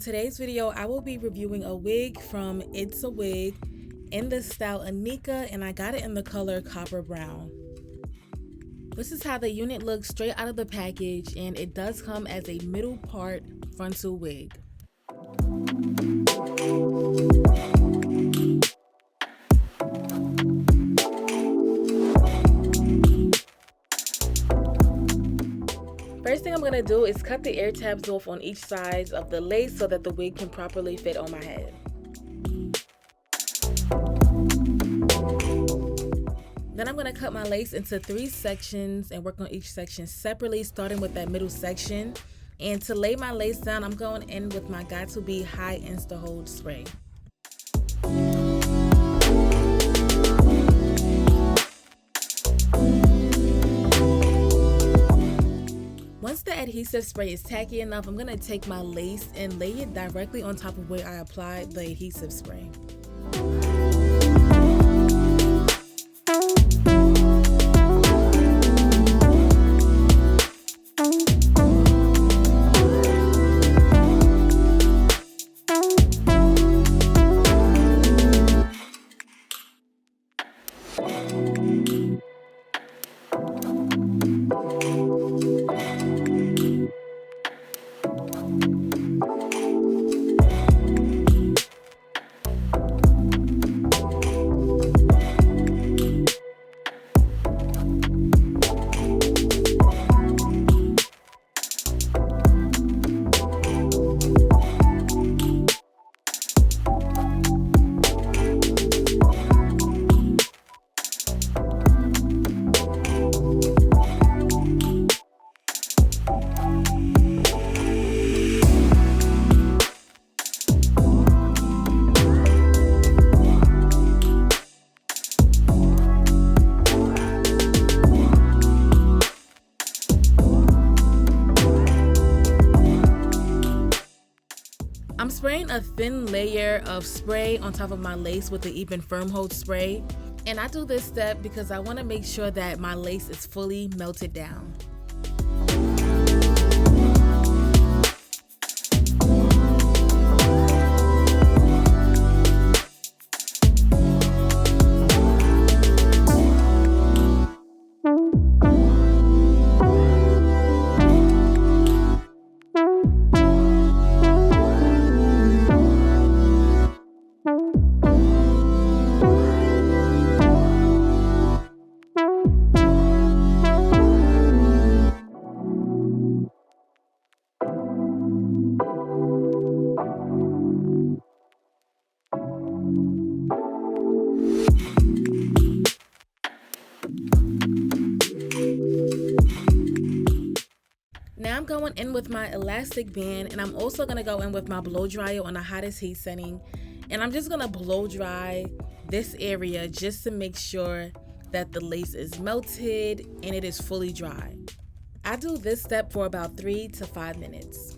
today's video, I will be reviewing a wig from It's a Wig in the style Annika, and I got it in the color Copper Brown. This is how the unit looks straight out of the package, and it does come as a middle part frontal wig. First thing I'm going to do is cut the air tabs off on each side of the lace so that the wig can properly fit on my head. Then I'm going to cut my lace into 3 sections and work on each section separately, starting with that middle section. And to lay my lace down, I'm going in with my Got To Be High Insta Hold spray. Once the adhesive spray is tacky enough, I'm going to take my lace and lay it directly on top of where I applied the adhesive spray. I'm spraying a thin layer of spray on top of my lace with the Even Firm Hold spray. And I do this step because I want to make sure that my lace is fully melted down. Now I'm going in with my elastic band, and I'm also going to go in with my blow dryer on the hottest heat setting, and I'm just going to blow dry this area just to make sure that the lace is melted and it is fully dry. I do this step for about 3 to 5 minutes.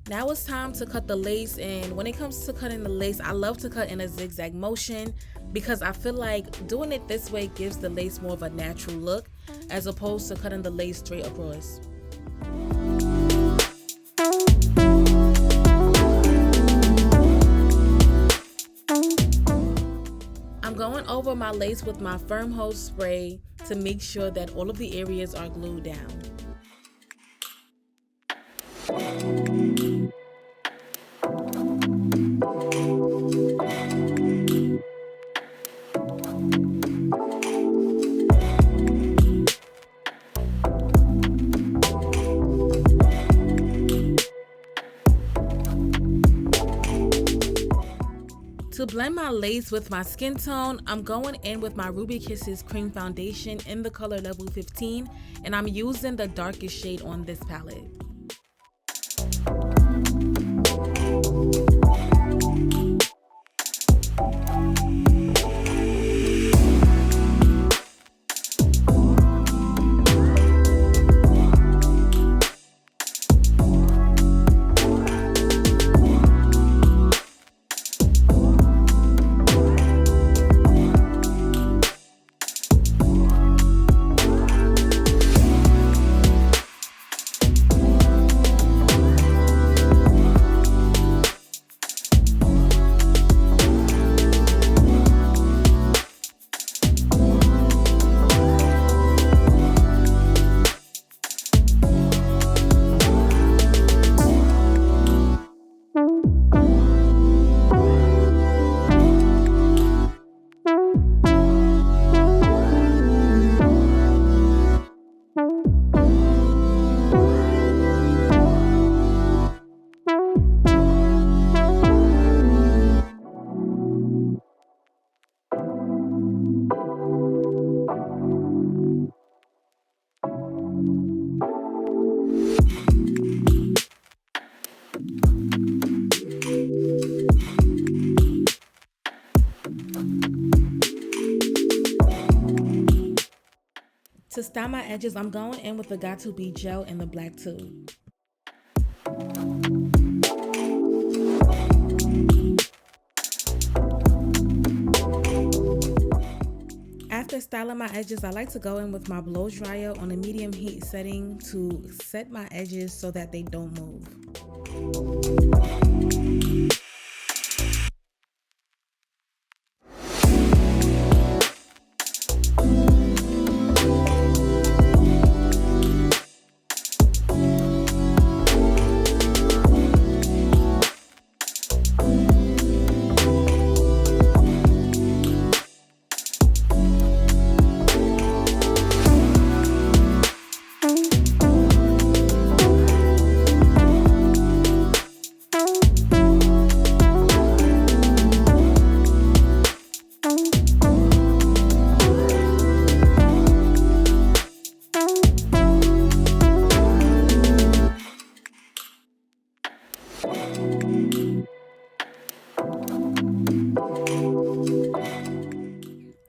Now it's time to cut the lace, and when it comes to cutting the lace, I love to cut in a zigzag motion because I feel like doing it this way gives the lace more of a natural look as opposed to cutting the lace straight across. I'm going over my lace with my Firm Hold spray to make sure that all of the areas are glued down. To blend my lace with my skin tone, I'm going in with my Ruby Kisses Cream Foundation in the color level 15, and I'm using the darkest shade on this palette. To style my edges, I'm going in with the Got2 Be gel in the black tube. After styling my edges, I like to go in with my blow dryer on a medium heat setting to set my edges so that they don't move.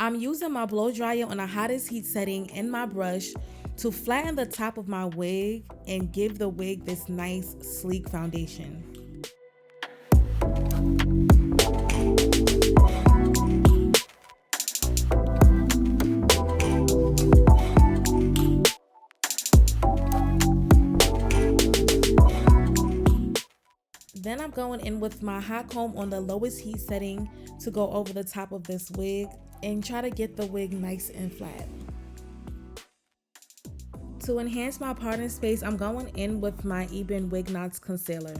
I'm using my blow dryer on the hottest heat setting and my brush to flatten the top of my wig and give the wig this nice sleek foundation. Then I'm going in with my hot comb on the lowest heat setting to go over the top of this wig and try to get the wig nice and flat. To enhance my parting space, I'm going in with my Ebin Wig Knots concealer.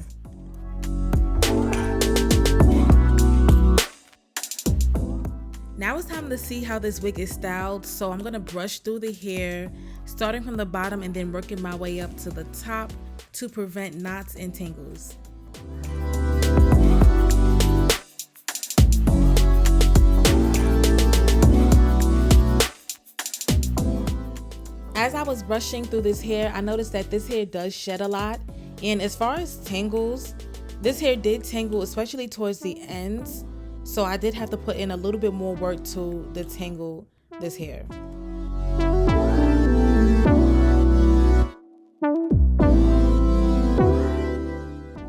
Now it's time to see how this wig is styled, so I'm going to brush through the hair, starting from the bottom and then working my way up to the top to prevent knots and tangles. As I was brushing through this hair, I noticed that this hair does shed a lot. And as far as tangles, this hair did tangle, especially towards the ends. So I did have to put in a little bit more work to detangle this hair.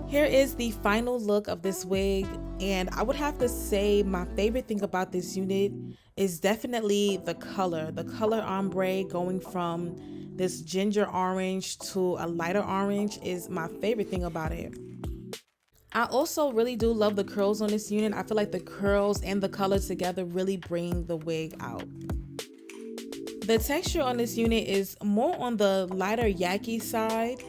Here is the final look of this wig, and I would have to say my favorite thing about this unit is definitely the color ombre, going from this ginger orange to a lighter orange is my favorite thing about it. I also really do love the curls on this unit. I feel like the curls and the color together really bring the wig out. The texture on this unit is more on the lighter yaki side.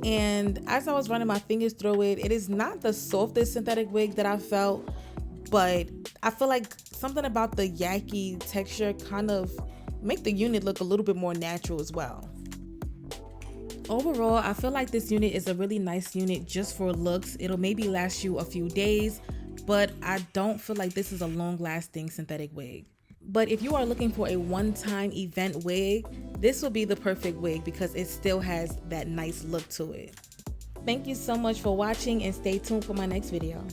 And as I was running my fingers through it, it is not the softest synthetic wig that I felt, but I feel like something about the yaki texture kind of make the unit look a little bit more natural as well. Overall, I feel like this unit is a really nice unit just for looks. It'll maybe last you a few days, but I don't feel like this is a long-lasting synthetic wig. But if you are looking for a one-time event wig, this will be the perfect wig because it still has that nice look to it. Thank you so much for watching and stay tuned for my next video.